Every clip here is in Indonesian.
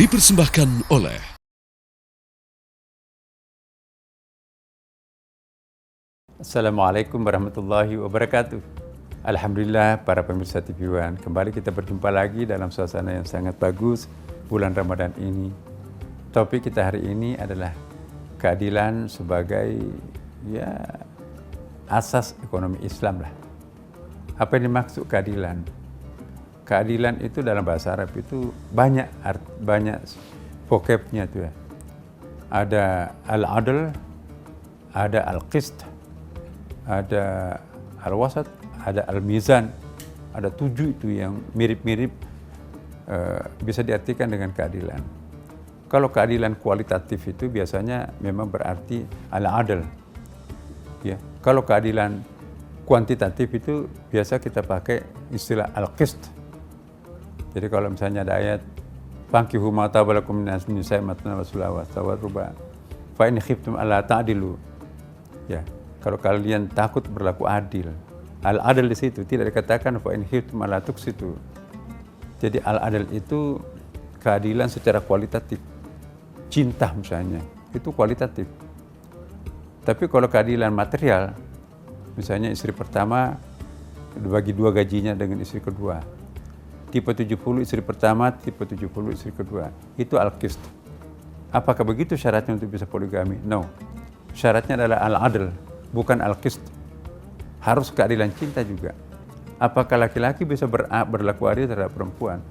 Dipersembahkan oleh Assalamualaikum warahmatullahi wabarakatuh. Alhamdulillah para pemirsa TV One, kembali kita berjumpa lagi dalam suasana yang sangat bagus bulan Ramadan ini. Topik kita hari ini adalah keadilan sebagai asas ekonomi Islam lah. Apa yang dimaksud keadilan? Keadilan itu dalam bahasa Arab itu banyak vocabnya tuh ya. Ada al-adl, ada al-qist, ada al-wasat, ada al-mizan. Ada 7 itu yang mirip-mirip bisa diartikan dengan keadilan. Kalau keadilan kualitatif itu biasanya memang berarti al-adl. Ya. Kalau keadilan kuantitatif itu biasa kita pakai istilah al-qist. Jadi kalau misalnya ada ayat fankihu ma taba lakum minan nisa'i matna wa sulasa wa ruba fa in khiftum alla ta'dilu. Ya, kalau kalian takut berlaku adil. Al-adl di situ tidak dikatakan fa in khiftum alla tuqsitu. Jadi al-adl itu keadilan secara kualitatif. Cinta misalnya, itu kualitatif. Tapi kalau keadilan material, misalnya istri pertama bagi 2 gajinya dengan istri kedua. Tipe 70 istri pertama, tipe 70 istri kedua. Itu al-qist. Apakah begitu syaratnya untuk bisa poligami? No. Syaratnya adalah al-adl, bukan al-qist. Harus keadilan cinta juga. Apakah laki-laki bisa berlaku adil terhadap perempuan?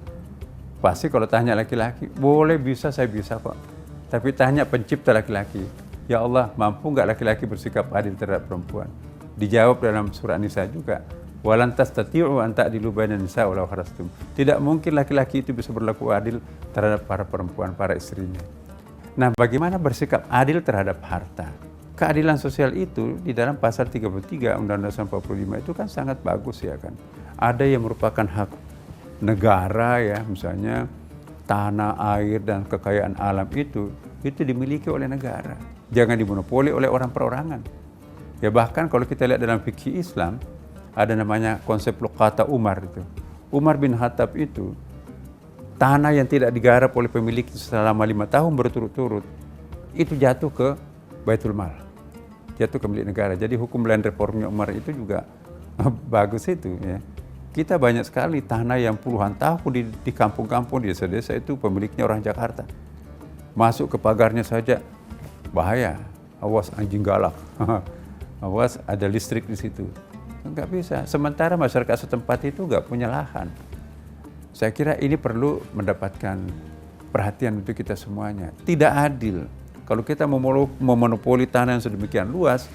Pasti kalau tanya laki-laki, boleh, bisa, saya bisa kok. Tapi tanya pencipta laki-laki, ya Allah, mampu nggak laki-laki bersikap adil terhadap perempuan? Dijawab dalam surah Nisa juga. Walan tastati'u an ta'dilu bainan nisa walau harastum. Tidak mungkin laki-laki itu bisa berlaku adil terhadap para perempuan, para istrinya. Nah, bagaimana bersikap adil terhadap harta? Keadilan sosial itu di dalam pasal 33 Undang-Undang 45 itu kan sangat bagus ya kan. Ada yang merupakan hak negara ya, misalnya tanah, air dan kekayaan alam itu dimiliki oleh negara. Jangan dimonopoli oleh orang perorangan. Ya bahkan kalau kita lihat dalam fikih Islam ada namanya konsep luqata Umar itu. Umar bin Khattab itu tanah yang tidak digarap oleh pemilik selama 5 tahun berturut-turut itu jatuh ke Baitul Mal, jatuh ke milik negara. Jadi hukum land reformnya Umar itu juga bagus itu ya. Kita banyak sekali tanah yang puluhan tahun di kampung-kampung, di desa-desa itu pemiliknya orang Jakarta. Masuk ke pagarnya saja bahaya, awas anjing galak, awas ada listrik di situ. Enggak bisa. Sementara masyarakat setempat itu enggak punya lahan. Saya kira ini perlu mendapatkan perhatian untuk kita semuanya. Tidak adil kalau kita memonopoli tanah yang sedemikian luas,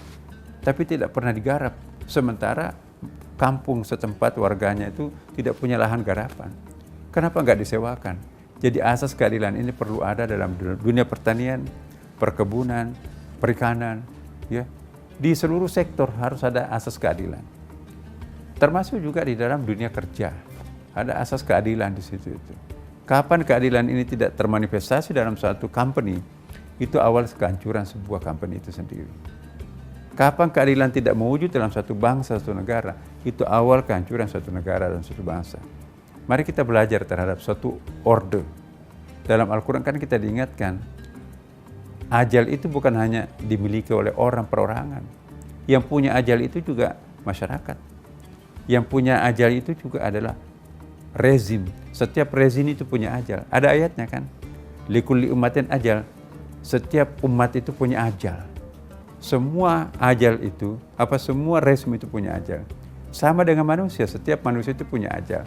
tapi tidak pernah digarap. Sementara kampung setempat warganya itu tidak punya lahan garapan. Kenapa enggak disewakan? Jadi asas keadilan ini perlu ada dalam dunia pertanian, perkebunan, perikanan, ya. Di seluruh sektor harus ada asas keadilan. Termasuk juga di dalam dunia kerja. Ada asas keadilan di situ itu. Kapan keadilan ini tidak termanifestasi dalam suatu company, itu awal kehancuran sebuah company itu sendiri. Kapan keadilan tidak mewujud dalam suatu bangsa, suatu negara, itu awal kehancuran suatu negara dan suatu bangsa. Mari kita belajar terhadap suatu orde. Dalam Al-Quran kan kita diingatkan, ajal itu bukan hanya dimiliki oleh orang perorangan. Yang punya ajal itu juga masyarakat. Yang punya ajal itu juga adalah rezim. Setiap rezim itu punya ajal. Ada ayatnya kan? Likulli ummatin ajal. Setiap umat itu punya ajal. Semua ajal itu, semua rezim itu punya ajal. Sama dengan manusia, setiap manusia itu punya ajal.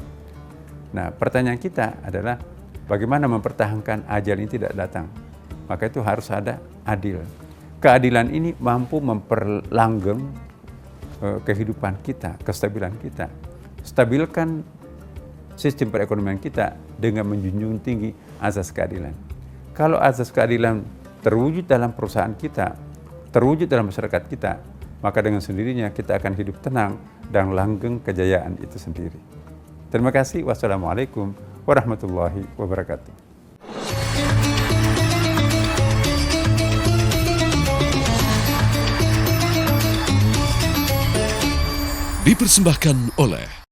Nah, pertanyaan kita adalah bagaimana mempertahankan ajal ini tidak datang? Maka itu harus ada adil. Keadilan ini mampu memperlanggeng kehidupan kita, kestabilan kita. Stabilkan sistem perekonomian kita dengan menjunjung tinggi asas keadilan. Kalau asas keadilan terwujud dalam perusahaan kita, terwujud dalam masyarakat kita, maka dengan sendirinya kita akan hidup tenang dan langgeng kejayaan itu sendiri. Terima kasih. Wassalamualaikum warahmatullahi wabarakatuh. dipersembahkan oleh